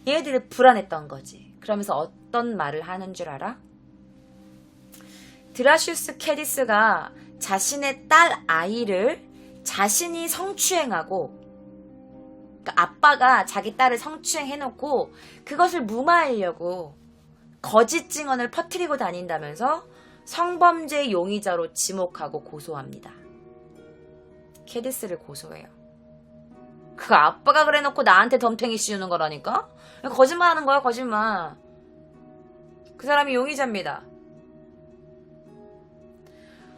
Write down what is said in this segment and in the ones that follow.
얘네들이 불안했던 거지. 그러면서 어떤 말을 하는 줄 알아? 드라슈스 캐디스가 자신의 딸 아이를 자신이 성추행하고, 그러니까 아빠가 자기 딸을 성추행해놓고 그것을 무마하려고 거짓 증언을 퍼뜨리고 다닌다면서 성범죄 용의자로 지목하고 고소합니다. 캐디스를 고소해요. 그 아빠가 그래놓고 나한테 덤탱이 씌우는 거라니까? 거짓말 하는 거야, 거짓말. 그 사람이 용의자입니다.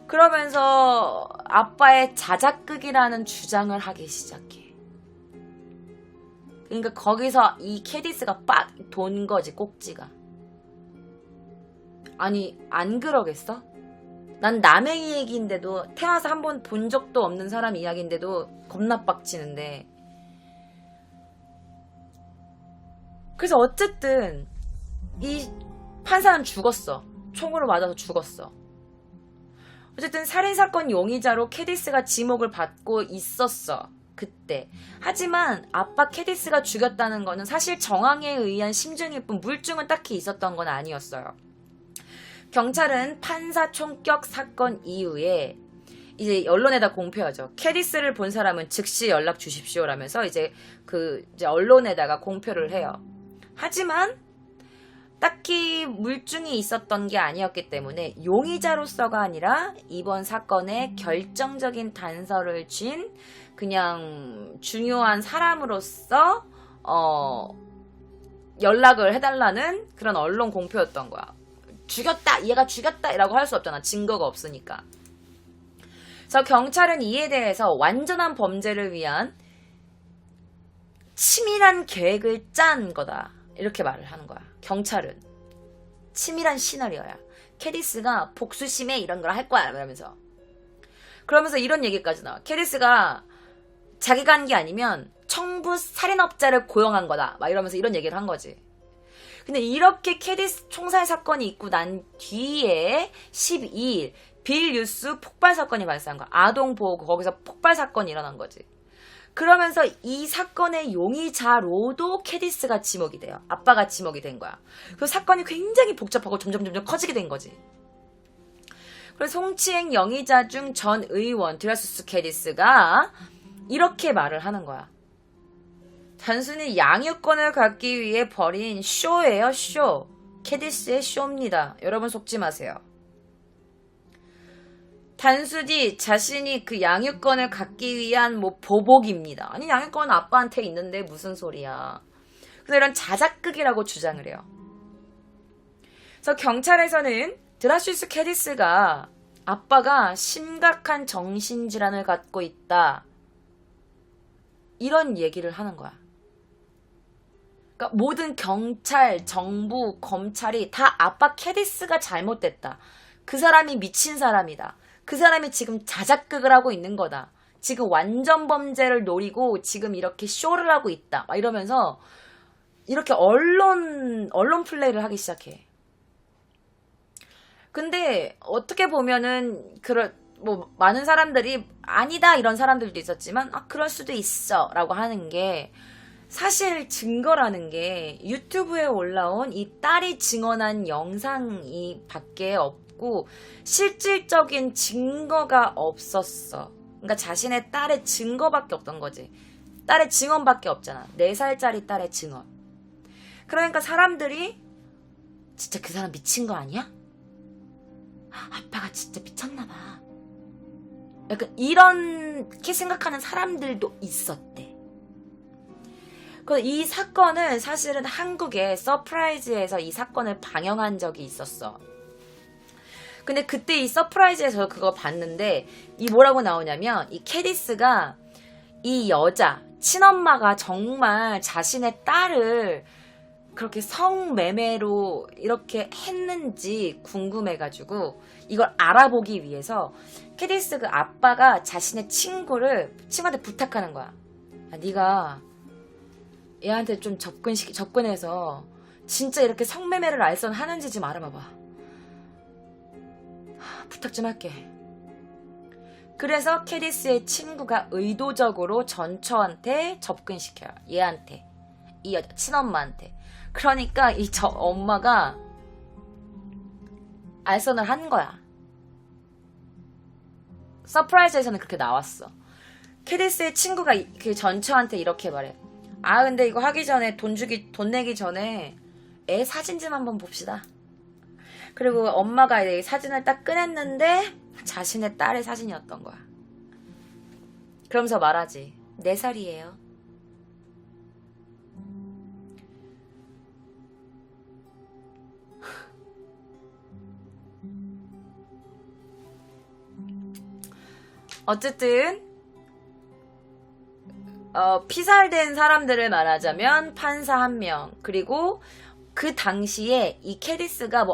그러면서 아빠의 자작극이라는 주장을 하기 시작해. 그러니까 거기서 이 캐디스가 빡 돈 거지, 꼭지가. 아니, 안 그러겠어? 난 남의 얘기인데도, 태어나서 한 번 본 적도 없는 사람 이야기인데도 겁나 빡치는데. 그래서 어쨌든 이 판사는 죽었어. 총으로 맞아서 죽었어. 어쨌든 살인사건 용의자로 캐디스가 지목을 받고 있었어. 그때. 하지만 아빠 캐디스가 죽였다는 거는 사실 정황에 의한 심증일 뿐 물증은 딱히 있었던 건 아니었어요. 경찰은 판사 총격 사건 이후에 이제 언론에다 공표하죠. 캐디스를 본 사람은 즉시 연락 주십시오라면서 이제 언론에다가 공표를 해요. 하지만 딱히 물증이 있었던 게 아니었기 때문에 용의자로서가 아니라 이번 사건에 결정적인 단서를 쥔 그냥 중요한 사람으로서 연락을 해달라는 그런 언론 공표였던 거야. 죽였다! 얘가 죽였다! 이라고 할 수 없잖아. 증거가 없으니까. 그래서 경찰은 이에 대해서 완전한 범죄를 위한 치밀한 계획을 짠 거다. 이렇게 말을 하는 거야. 경찰은. 치밀한 시나리오야. 캐디스가 복수심에 이런 걸 할 거야. 그러면서 이런 얘기까지 나와. 캐디스가 자기가 한 게 아니면 청부 살인업자를 고용한 거다. 막 이러면서 이런 얘기를 한 거지. 근데 이렇게 캐디스 총살 사건이 있고 난 뒤에 12일 빌 뉴스 폭발 사건이 발생한 거야. 아동 보호구 거기서 폭발 사건이 일어난 거지. 그러면서 이 사건의 용의자로도 캐디스가 지목이 돼요. 아빠가 지목이 된 거야. 그 사건이 굉장히 복잡하고 점점 커지게 된 거지. 그래서 성추행 용의자 중 전 의원 드라슈스 캐디스가 이렇게 말을 하는 거야. 단순히 양육권을 갖기 위해 벌인 쇼예요, 쇼. 캐디스의 쇼입니다. 여러분 속지 마세요. 단순히 자신이 그 양육권을 갖기 위한 보복입니다. 아니, 양육권은 아빠한테 있는데 무슨 소리야. 그래서 이런 자작극이라고 주장을 해요. 그래서 경찰에서는 드라슈스 캐디스가 아빠가 심각한 정신질환을 갖고 있다. 이런 얘기를 하는 거야. 그러니까 모든 경찰, 정부, 검찰이 다 아빠 캐디스가 잘못됐다. 그 사람이 미친 사람이다. 그 사람이 지금 자작극을 하고 있는 거다. 지금 완전 범죄를 노리고 지금 이렇게 쇼를 하고 있다. 막 이러면서 이렇게 언론 플레이를 하기 시작해. 근데 어떻게 보면은 많은 사람들이 아니다 이런 사람들도 있었지만 그럴 수도 있어 라고 하는 게 사실 증거라는 게 유튜브에 올라온 이 딸이 증언한 영상이 밖에 없고 실질적인 증거가 없었어. 그러니까 자신의 딸의 증거밖에 없던 거지. 딸의 증언밖에 없잖아. 4살짜리 딸의 증언. 그러니까 사람들이 진짜 그 사람 미친 거 아니야? 아빠가 진짜 미쳤나봐. 약간 이렇게 생각하는 사람들도 있었대. 이 사건은 사실은 한국의 서프라이즈에서 이 사건을 방영한 적이 있었어. 근데 그때 이 서프라이즈에서 그거 봤는데 이 뭐라고 나오냐면 이 캐디스가 이 여자 친엄마가 정말 자신의 딸을 그렇게 성매매로 이렇게 했는지 궁금해가지고 이걸 알아보기 위해서 캐디스 그 아빠가 자신의 친구한테 부탁하는 거야. 네가 얘한테 좀 접근해서 진짜 이렇게 성매매를 알선 하는지 좀 알아봐봐. 부탁 좀 할게. 그래서 캐디스의 친구가 의도적으로 전처한테 접근시켜요. 얘한테. 이 여자 친엄마한테. 그러니까 이 엄마가 알선을 한 거야. 서프라이즈에서는 그렇게 나왔어. 캐디스의 친구가 그 전처한테 이렇게 말해. 아 근데 이거 하기 전에 돈 내기 전에 애 사진 좀 한번 봅시다. 그리고 엄마가 이 사진을 딱 꺼냈는데 자신의 딸의 사진이었던 거야. 그러면서 말하지. 4살이에요. 어쨌든 피살된 사람들을 말하자면 판사 1명, 그리고 그 당시에 이 캐디스가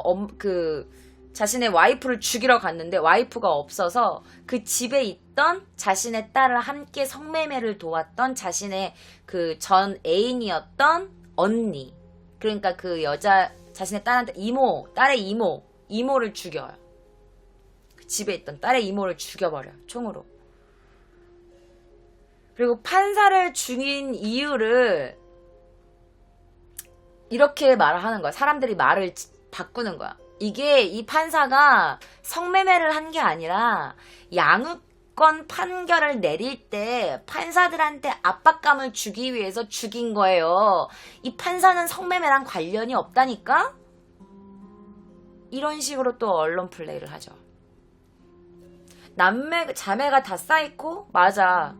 자신의 와이프를 죽이러 갔는데 와이프가 없어서 그 집에 있던 자신의 딸을 함께 성매매를 도왔던 자신의 그 전 애인이었던 언니, 그러니까 그 여자 자신의 딸한테 딸의 이모를 죽여요. 그 집에 있던 딸의 이모를 죽여버려, 총으로. 그리고 판사를 죽인 이유를 이렇게 말을 하는 거야. 사람들이 말을 바꾸는 거야. 이게 이 판사가 성매매를 한 게 아니라 양육권 판결을 내릴 때 판사들한테 압박감을 주기 위해서 죽인 거예요. 이 판사는 성매매랑 관련이 없다니까? 이런 식으로 또 언론 플레이를 하죠. 자매가 다 쌓이고, 맞아.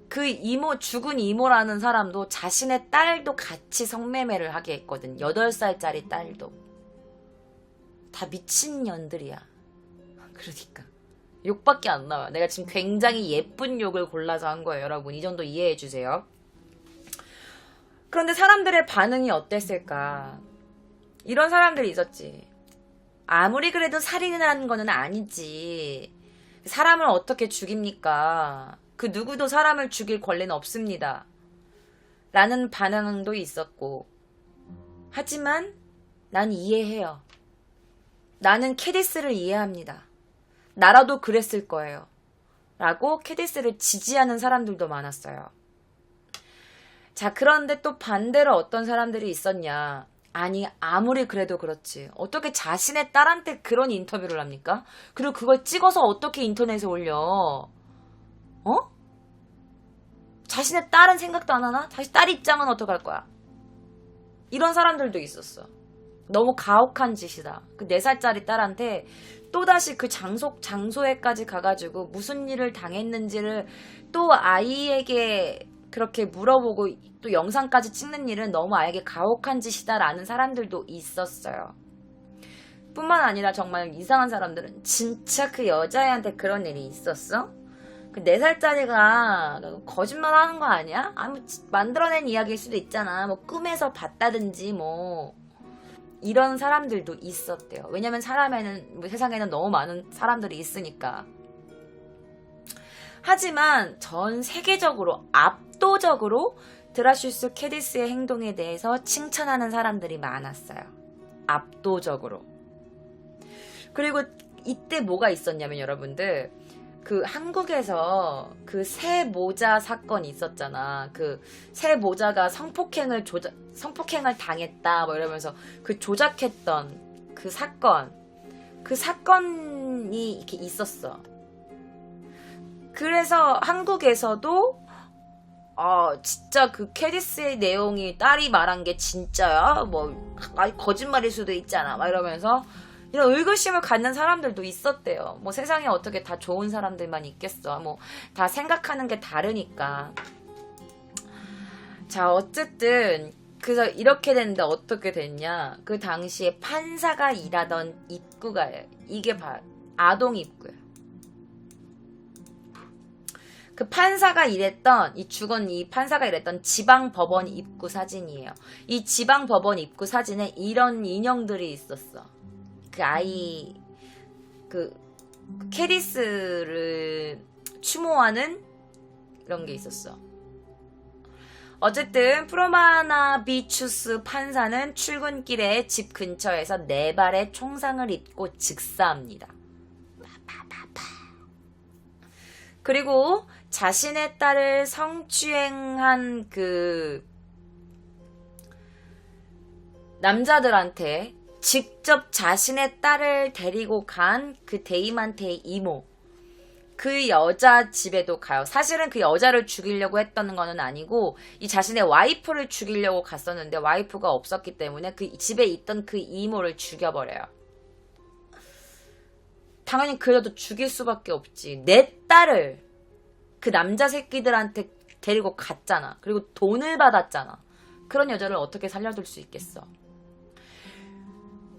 그 죽은 이모라는 사람도 자신의 딸도 같이 성매매를 하게 했거든. 8살짜리 딸도. 다 미친년들이야. 그러니까 욕밖에 안 나와. 내가 지금 굉장히 예쁜 욕을 골라서 한 거예요. 여러분 이 정도 이해해 주세요. 그런데 사람들의 반응이 어땠을까? 이런 사람들이 있었지. 아무리 그래도 살인을 하는 거는 아니지. 사람을 어떻게 죽입니까? 그 누구도 사람을 죽일 권리는 없습니다. 라는 반응도 있었고, 하지만 난 이해해요. 나는 캐디스를 이해합니다. 나라도 그랬을 거예요. 라고 캐디스를 지지하는 사람들도 많았어요. 자, 그런데 또 반대로 어떤 사람들이 있었냐. 아니, 아무리 그래도 그렇지. 어떻게 자신의 딸한테 그런 인터뷰를 합니까? 그리고 그걸 찍어서 어떻게 인터넷에 올려? 자신의 딸은 생각도 안 하나? 자신 딸 입장은 어떡할 거야? 이런 사람들도 있었어. 너무 가혹한 짓이다. 그 4살짜리 딸한테 또다시 그 장소에까지 가가지고 무슨 일을 당했는지를 또 아이에게 그렇게 물어보고 또 영상까지 찍는 일은 너무 아이에게 가혹한 짓이다라는 사람들도 있었어요. 뿐만 아니라 정말 이상한 사람들은 진짜 그 여자애한테 그런 일이 있었어? 그 4살짜리가 거짓말 하는 거 아니야? 아니, 만들어낸 이야기일 수도 있잖아. 뭐 꿈에서 봤다든지 뭐 이런 사람들도 있었대요. 왜냐면 세상에는 너무 많은 사람들이 있으니까. 하지만 전 세계적으로 압도적으로 드라슈스 캐디스의 행동에 대해서 칭찬하는 사람들이 많았어요. 압도적으로. 그리고 이때 뭐가 있었냐면 여러분들, 그 한국에서 그 새 모자 사건이 있었잖아. 그 새 모자가 성폭행을 당했다 뭐 이러면서 그 조작했던 그 사건이 이렇게 있었어. 그래서 한국에서도 진짜 그 캐디스의 내용이 딸이 말한 게 진짜야? 뭐 거짓말일 수도 있잖아 막 이러면서 이런 의구심을 갖는 사람들도 있었대요. 뭐 세상에 어떻게 다 좋은 사람들만 있겠어. 뭐 다 생각하는 게 다르니까. 자, 어쨌든 그래서 이렇게 됐는데 어떻게 됐냐. 그 당시에 판사가 일하던 입구가 이게 아동 입구예요. 그 판사가 일했던 이 판사가 일했던 지방법원 입구 사진이에요. 이 지방법원 입구 사진에 이런 인형들이 있었어. 그 아이 그 캐디스를 추모하는 이런 게 있었어. 어쨌든 프로마나비추스 판사는 출근길에 집 근처에서 4발의 총상을 입고 즉사합니다. 그리고 자신의 딸을 성추행한 그 남자들한테 직접 자신의 딸을 데리고 간 그 데이만테의 이모, 그 여자 집에도 가요. 사실은 그 여자를 죽이려고 했던 거는 아니고 이 자신의 와이프를 죽이려고 갔었는데 와이프가 없었기 때문에 그 집에 있던 그 이모를 죽여버려요. 당연히 그래도 죽일 수밖에 없지. 내 딸을 그 남자 새끼들한테 데리고 갔잖아. 그리고 돈을 받았잖아. 그런 여자를 어떻게 살려둘 수 있겠어.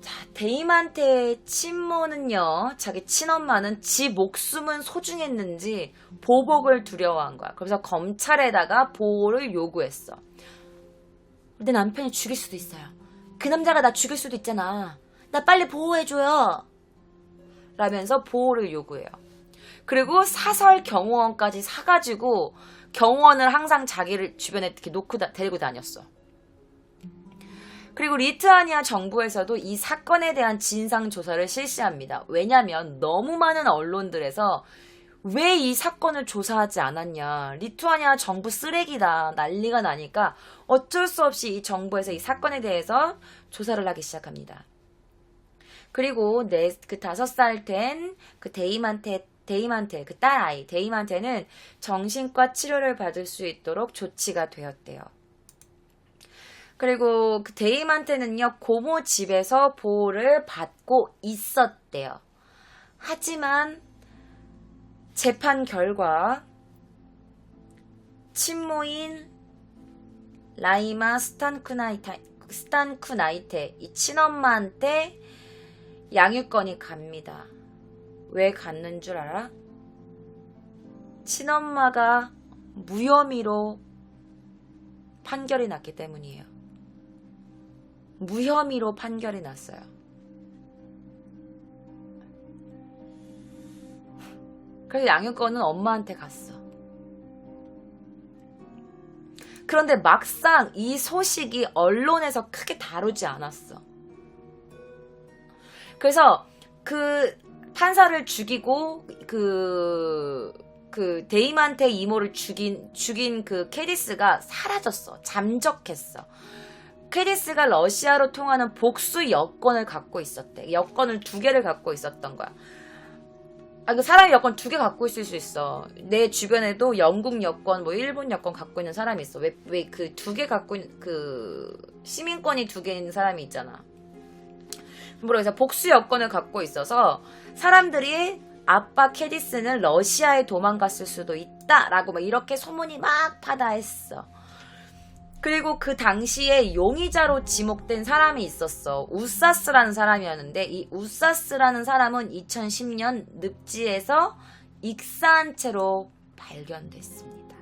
자, 데이만테의 친모는요, 자기 친엄마는 지 목숨은 소중했는지 보복을 두려워한 거야. 그래서 검찰에다가 보호를 요구했어. 내 남편이 죽일 수도 있어요. 그 남자가 나 죽일 수도 있잖아. 나 빨리 보호해줘요. 라면서 보호를 요구해요. 그리고 사설 경호원까지 사가지고 경호원을 항상 자기를 주변에 이렇게 놓고 데리고 다녔어. 그리고 리투아니아 정부에서도 이 사건에 대한 진상조사를 실시합니다. 왜냐면 너무 많은 언론들에서 왜 이 사건을 조사하지 않았냐. 리투아니아 정부 쓰레기다. 난리가 나니까 어쩔 수 없이 이 정부에서 이 사건에 대해서 조사를 하기 시작합니다. 그리고 그 5살 된 그 데이만테, 그 딸아이, 데이만테는 정신과 치료를 받을 수 있도록 조치가 되었대요. 그리고 그 데이만테는요, 고모 집에서 보호를 받고 있었대요. 하지만 재판 결과 친모인 라이마 스탄쿠나이테, 이 친엄마한테 양육권이 갑니다. 왜 갔는 줄 알아? 친엄마가 무혐의로 판결이 났기 때문이에요. 무혐의로 판결이 났어요. 그래서 양육권은 엄마한테 갔어. 그런데 막상 이 소식이 언론에서 크게 다루지 않았어. 그래서 그 판사를 죽이고 그 데이만테 이모를 죽인 그 캐디스가 사라졌어. 잠적했어. 캐디스가 러시아로 통하는 복수 여권을 갖고 있었대. 여권을 2개를 갖고 있었던 거야. 그 사람이 여권 2개 갖고 있을 수 있어. 내 주변에도 영국 여권, 뭐 일본 여권 갖고 있는 사람이 있어. 왜 그 2개 갖고 있는 그 시민권이 2개 있는 사람이 있잖아. 그래서 복수 여권을 갖고 있어서 사람들이 아빠 캐디스는 러시아에 도망갔을 수도 있다라고 막 이렇게 소문이 막 파다했어. 그리고 그 당시에 용의자로 지목된 사람이 있었어. 우사스라는 사람이었는데 이 우사스라는 사람은 2010년 늪지에서 익사한 채로 발견됐습니다.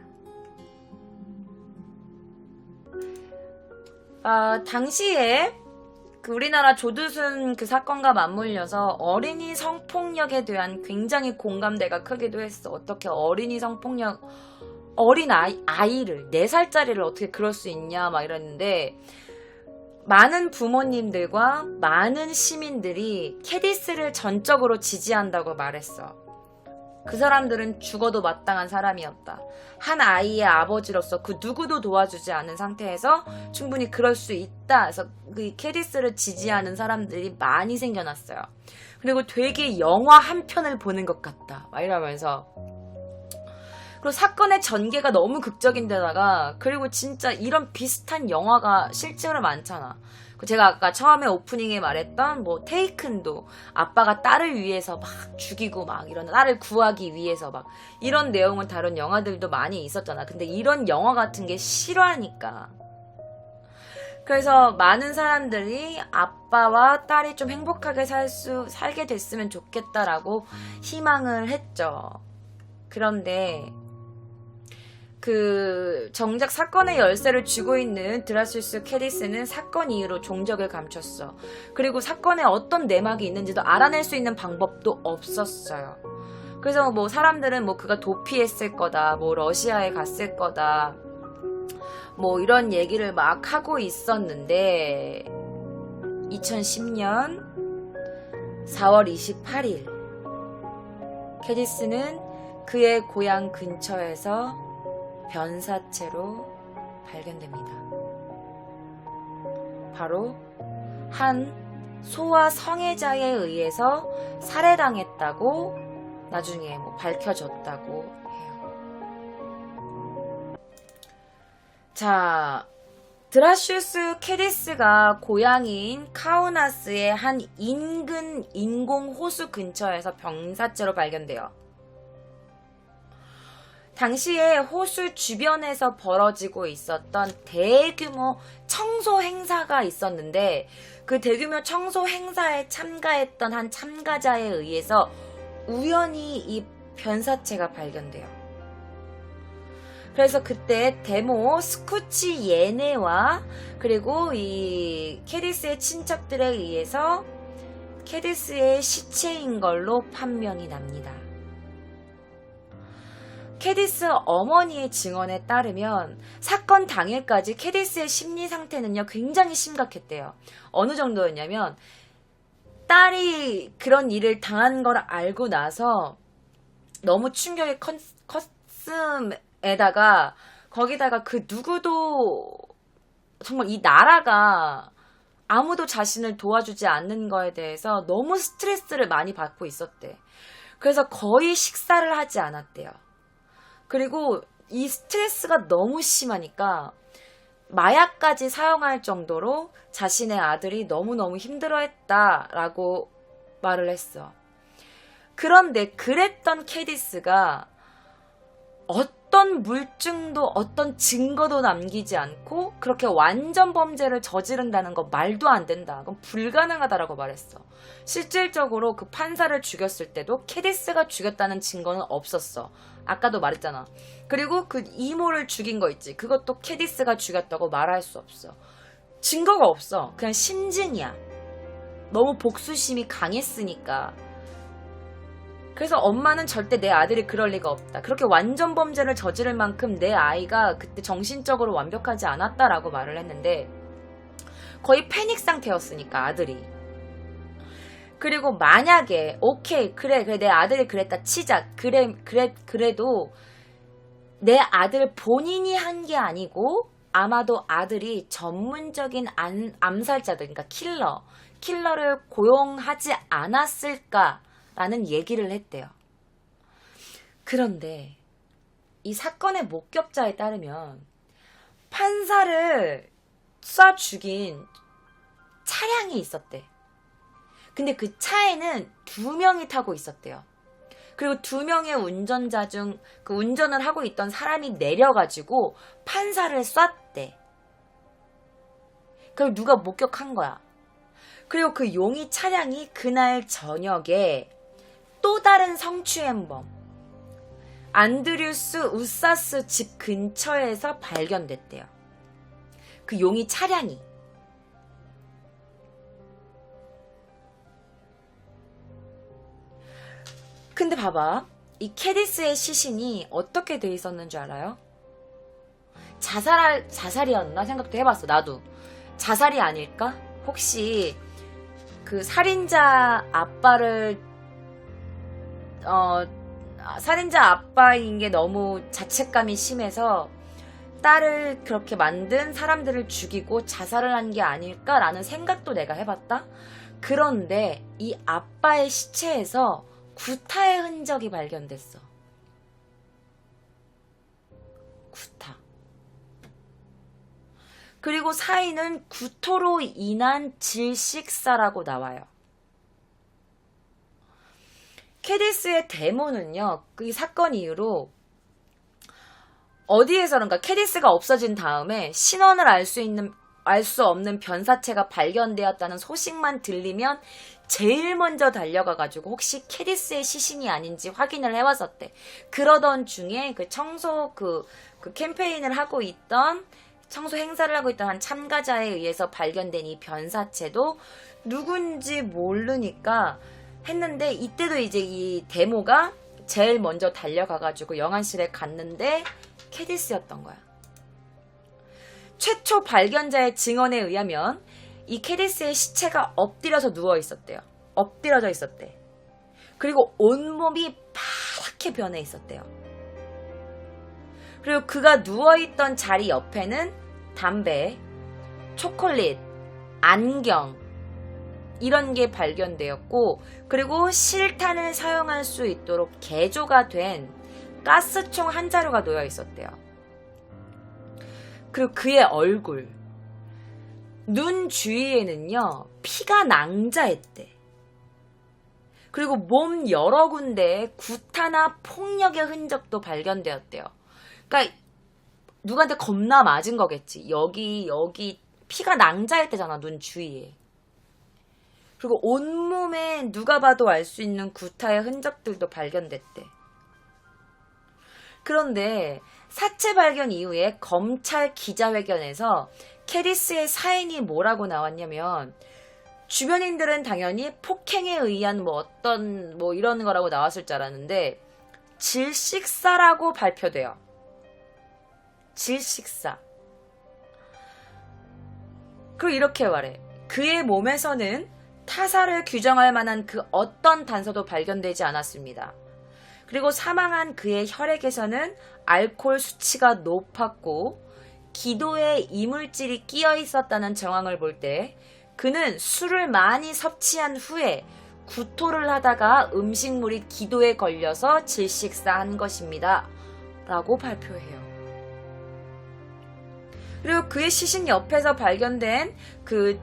당시에 그 우리나라 조두순 그 사건과 맞물려서 어린이 성폭력에 대한 굉장히 공감대가 크기도 했어. 어떻게 어린이 성폭력, 어린 아이를 4살짜리를 어떻게 그럴 수 있냐 막 이랬는데 많은 부모님들과 많은 시민들이 캐디스를 전적으로 지지한다고 말했어. 그 사람들은 죽어도 마땅한 사람이었다. 한 아이의 아버지로서 그 누구도 도와주지 않은 상태에서 충분히 그럴 수 있다. 그래서 그 캐디스를 지지하는 사람들이 많이 생겨났어요. 그리고 되게 영화 한 편을 보는 것 같다. 막 이러면서. 그리고 사건의 전개가 너무 극적인 데다가 그리고 진짜 이런 비슷한 영화가 실제로 많잖아. 제가 아까 처음에 오프닝에 말했던 뭐 테이큰도 아빠가 딸을 위해서 막 죽이고 막 이런 딸을 구하기 위해서 막 이런 내용을 다룬 영화들도 많이 있었잖아. 근데 이런 영화 같은 게 실화니까. 그래서 많은 사람들이 아빠와 딸이 좀 행복하게 살게 됐으면 좋겠다라고 희망을 했죠. 그런데 정작 사건의 열쇠를 쥐고 있는 드라슈스 캐디스는 사건 이후로 종적을 감췄어. 그리고 사건에 어떤 내막이 있는지도 알아낼 수 있는 방법도 없었어요. 그래서 뭐 사람들은 뭐 그가 도피했을 거다, 뭐 러시아에 갔을 거다, 뭐 이런 얘기를 막 하고 있었는데 2010년 4월 28일 캐디스는 그의 고향 근처에서 변사체로 발견됩니다. 바로 한 소아 성애자에 의해서 살해당했다고 나중에 뭐 밝혀졌다고 해요. 자, 드라슈스 캐디스가 고향인 카우나스의 한 인근 인공 호수 근처에서 병사체로 발견돼요. 당시에 호수 주변에서 벌어지고 있었던 대규모 청소 행사가 있었는데 그 대규모 청소 행사에 참가했던 한 참가자에 의해서 우연히 이 변사체가 발견돼요. 그래서 그때 데모 스쿠치 예네와 그리고 이 캐디스의 친척들에 의해서 캐디스의 시체인 걸로 판명이 납니다. 캐디스 어머니의 증언에 따르면 사건 당일까지 캐디스의 심리 상태는요 굉장히 심각했대요. 어느 정도였냐면 딸이 그런 일을 당한 걸 알고 나서 너무 충격이 컸음에다가 거기다가 그 누구도 정말 이 나라가 아무도 자신을 도와주지 않는 거에 대해서 너무 스트레스를 많이 받고 있었대. 그래서 거의 식사를 하지 않았대요. 그리고 이 스트레스가 너무 심하니까 마약까지 사용할 정도로 자신의 아들이 너무너무 힘들어했다라고 말을 했어. 그런데 그랬던 캐디스가 어떤 물증도 어떤 증거도 남기지 않고 그렇게 완전 범죄를 저지른다는 거 말도 안 된다. 그건 불가능하다라고 말했어. 실질적으로 그 판사를 죽였을 때도 캐디스가 죽였다는 증거는 없었어. 아까도 말했잖아. 그리고 그 이모를 죽인 거 있지. 그것도 캐디스가 죽였다고 말할 수 없어. 증거가 없어. 그냥 심증이야. 너무 복수심이 강했으니까. 그래서 엄마는 절대 내 아들이 그럴 리가 없다. 그렇게 완전 범죄를 저지를 만큼 내 아이가 그때 정신적으로 완벽하지 않았다라고 말을 했는데 거의 패닉 상태였으니까 아들이. 그리고 만약에 오케이 그래 내 아들이 그랬다 치자. 그래도 내 아들 본인이 한 게 아니고 아마도 아들이 전문적인 암살자들 그러니까 킬러를 고용하지 않았을까라는 얘기를 했대요. 그런데 이 사건의 목격자에 따르면 판사를 쏴 죽인 차량이 있었대. 근데 그 차에는 2명이 타고 있었대요. 그리고 2명의 운전자 중 그 운전을 하고 있던 사람이 내려가지고 판사를 쐈대. 그걸 누가 목격한 거야. 그리고 그 용의 차량이 그날 저녁에 또 다른 성추행범 안드류스 우사스 집 근처에서 발견됐대요. 그 용의 차량이. 근데 봐봐. 이 캐디스의 시신이 어떻게 돼 있었는 줄 알아요? 자살이었나 생각도 해봤어. 나도. 자살이 아닐까? 혹시 그 살인자 아빠인 게 너무 자책감이 심해서 딸을 그렇게 만든 사람들을 죽이고 자살을 한 게 아닐까라는 생각도 내가 해봤다. 그런데 이 아빠의 시체에서 구타의 흔적이 발견됐어. 구타. 그리고 사인은 구토로 인한 질식사라고 나와요. 캐디스의 데모는요, 이 사건 이후로 어디에서는가 캐디스가 없어진 다음에 신원을 알 수 없는 변사체가 발견되었다는 소식만 들리면 제일 먼저 달려가가지고 혹시 캐디스의 시신이 아닌지 확인을 해왔었대. 그러던 중에 그 청소 그 캠페인을 하고 있던 청소 행사를 하고 있던 한 참가자에 의해서 발견된 이 변사체도 누군지 모르니까 했는데 이때도 이제 이 데모가 제일 먼저 달려가가지고 영안실에 갔는데 캐디스였던 거야. 최초 발견자의 증언에 의하면 이 캐디스의 시체가 엎드려서 누워 있었대요. 엎드려져 있었대. 그리고 온몸이 파랗게 변해 있었대요. 그리고 그가 누워있던 자리 옆에는 담배, 초콜릿, 안경 이런 게 발견되었고, 그리고 실탄을 사용할 수 있도록 개조가 된 가스총 한 자루가 놓여 있었대요. 그리고 그의 얼굴, 눈 주위에는요 피가 낭자했대. 그리고 몸 여러 군데에 구타나 폭력의 흔적도 발견되었대요. 그러니까 누구한테 겁나 맞은 거겠지. 여기 피가 낭자했대잖아, 눈 주위에. 그리고 온몸에 누가 봐도 알 수 있는 구타의 흔적들도 발견됐대. 그런데 사체 발견 이후에 검찰 기자회견에서 캐디스의 사인이 뭐라고 나왔냐면, 주변인들은 당연히 폭행에 의한 어떤 이런 거라고 나왔을 줄 알았는데 질식사라고 발표돼요. 질식사. 그리고 이렇게 말해. 그의 몸에서는 타살을 규정할 만한 그 어떤 단서도 발견되지 않았습니다. 그리고 사망한 그의 혈액에서는 알코올 수치가 높았고 기도에 이물질이 끼어 있었다는 정황을 볼 때 그는 술을 많이 섭취한 후에 구토를 하다가 음식물이 기도에 걸려서 질식사한 것입니다. 라고 발표해요. 그리고 그의 시신 옆에서 발견된 그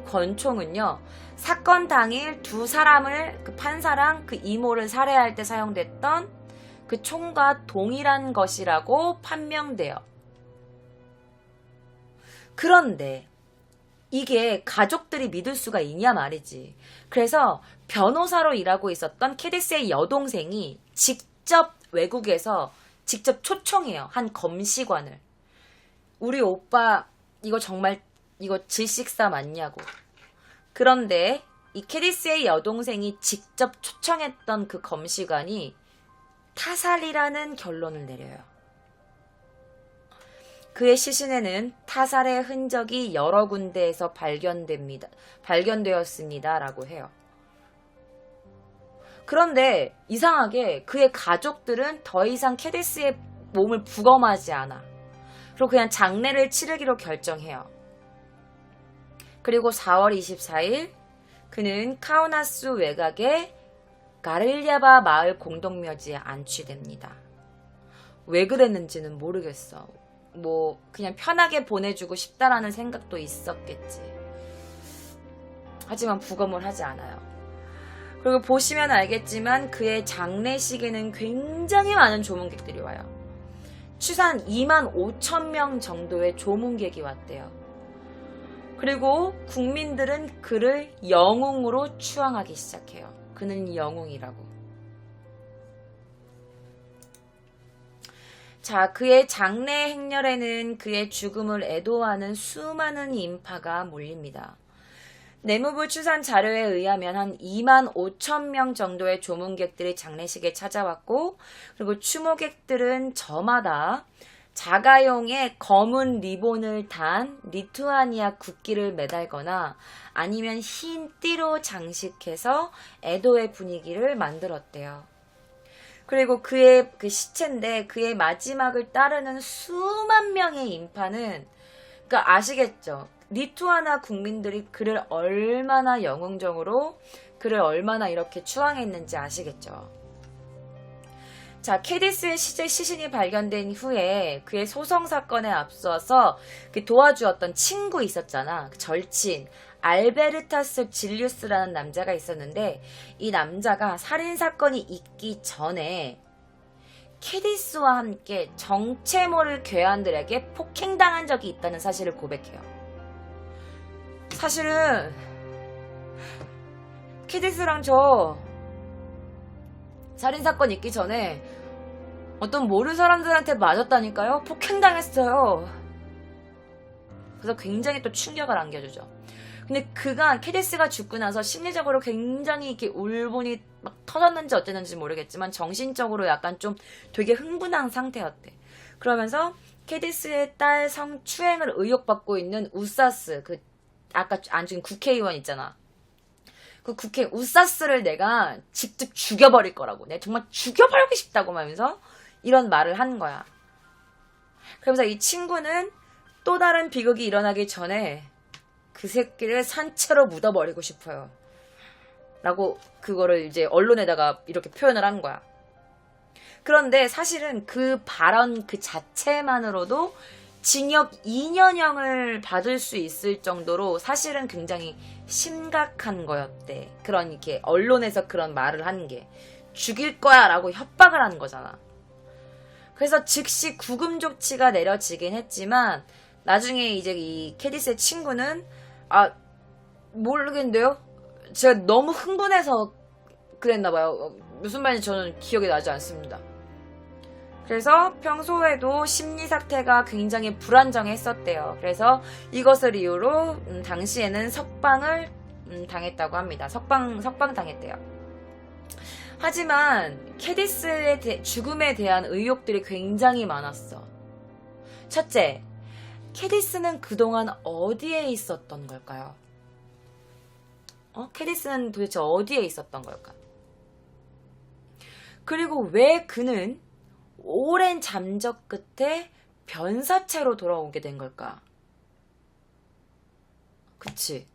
권총은요, 사건 당일 두 사람을, 그 판사랑 그 이모를 살해할 때 사용됐던 그 총과 동일한 것이라고 판명돼요. 그런데 이게 가족들이 믿을 수가 있냐 말이지. 그래서 변호사로 일하고 있었던 캐디스의 여동생이 직접 외국에서 직접 초청해요. 한 검시관을. 우리 오빠 이거 질식사 맞냐고. 그런데 이 캐디스의 여동생이 직접 초청했던 그 검시관이 타살이라는 결론을 내려요. 그의 시신에는 타살의 흔적이 여러 군데에서 발견되었습니다. 라고 해요. 그런데 이상하게 그의 가족들은 더 이상 캐디스의 몸을 부검하지 않아. 그리고 그냥 장례를 치르기로 결정해요. 그리고 4월 24일 그는 카우나스 외곽의 가를야바 마을 공동묘지에 안치됩니다. 왜 그랬는지는 모르겠어. 그냥 편하게 보내주고 싶다라는 생각도 있었겠지. 하지만 부검을 하지 않아요. 그리고 보시면 알겠지만 그의 장례식에는 굉장히 많은 조문객들이 와요. 추산 2만 5천 명 정도의 조문객이 왔대요. 그리고 국민들은 그를 영웅으로 추앙하기 시작해요. 그는 영웅이라고. 자, 그의 장례 행렬에는 그의 죽음을 애도하는 수많은 인파가 몰립니다. 내무부 추산 자료에 의하면 한 2만 5천 명 정도의 조문객들이 장례식에 찾아왔고, 그리고 추모객들은 저마다 자가용의 검은 리본을 단 리투아니아 국기를 매달거나 아니면 흰 띠로 장식해서 애도의 분위기를 만들었대요. 그리고 그의 그 시체인데 그의 마지막을 따르는 수만 명의 인파는, 그러니까 아시겠죠? 리투아나 국민들이 그를 얼마나 영웅적으로, 그를 얼마나 이렇게 추앙했는지 아시겠죠? 자, 캐디스의 시신이 발견된 후에 그의 소송 사건에 앞서서 그 도와주었던 친구 있었잖아. 그 절친 알베르타스 질리우스라는 남자가 있었는데, 이 남자가 살인사건이 있기 전에 캐디스와 함께 정체 모를 괴한들에게 폭행당한 적이 있다는 사실을 고백해요. 사실은 캐디스랑 저 살인사건 있기 전에 어떤 모르는 사람들한테 맞았다니까요. 폭행당했어요. 그래서 굉장히 또 충격을 안겨주죠. 근데 캐디스가 죽고 나서 심리적으로 굉장히 이렇게 울분이 막 터졌는지 어쨌는지 모르겠지만 정신적으로 약간 좀 되게 흥분한 상태였대. 그러면서 캐디스의 딸 성추행을 의혹받고 있는 우사스, 그 아까 안 죽인 국회의원 있잖아. 그 국회 우사스를 내가 직접 죽여버릴 거라고. 내가 정말 죽여버리고 싶다고 하면서 이런 말을 한 거야. 그러면서 이 친구는 또 다른 비극이 일어나기 전에 그 새끼를 산채로 묻어버리고 싶어요. 라고 그거를 이제 언론에다가 이렇게 표현을 한 거야. 그런데 사실은 그 발언 그 자체만으로도 징역 2년형을 받을 수 있을 정도로 사실은 굉장히 심각한 거였대. 그런 이렇게 언론에서 그런 말을 한 게 죽일 거야 라고 협박을 한 거잖아. 그래서 즉시 구금 조치가 내려지긴 했지만 나중에 이제 이 캐디스의 친구는 모르겠는데요. 제가 너무 흥분해서 그랬나봐요. 무슨 말인지 저는 기억이 나지 않습니다. 그래서 평소에도 심리 상태가 굉장히 불안정했었대요. 그래서 이것을 이유로 당시에는 석방을 당했다고 합니다. 석방 당했대요. 하지만 캐디스의 죽음에 대한 의혹들이 굉장히 많았어. 첫째, 캐디스는 그동안 어디에 있었던 걸까요? 캐디스는 도대체 어디에 있었던 걸까? 그리고 왜 그는 오랜 잠적 끝에 변사체로 돌아오게 된 걸까? 그치.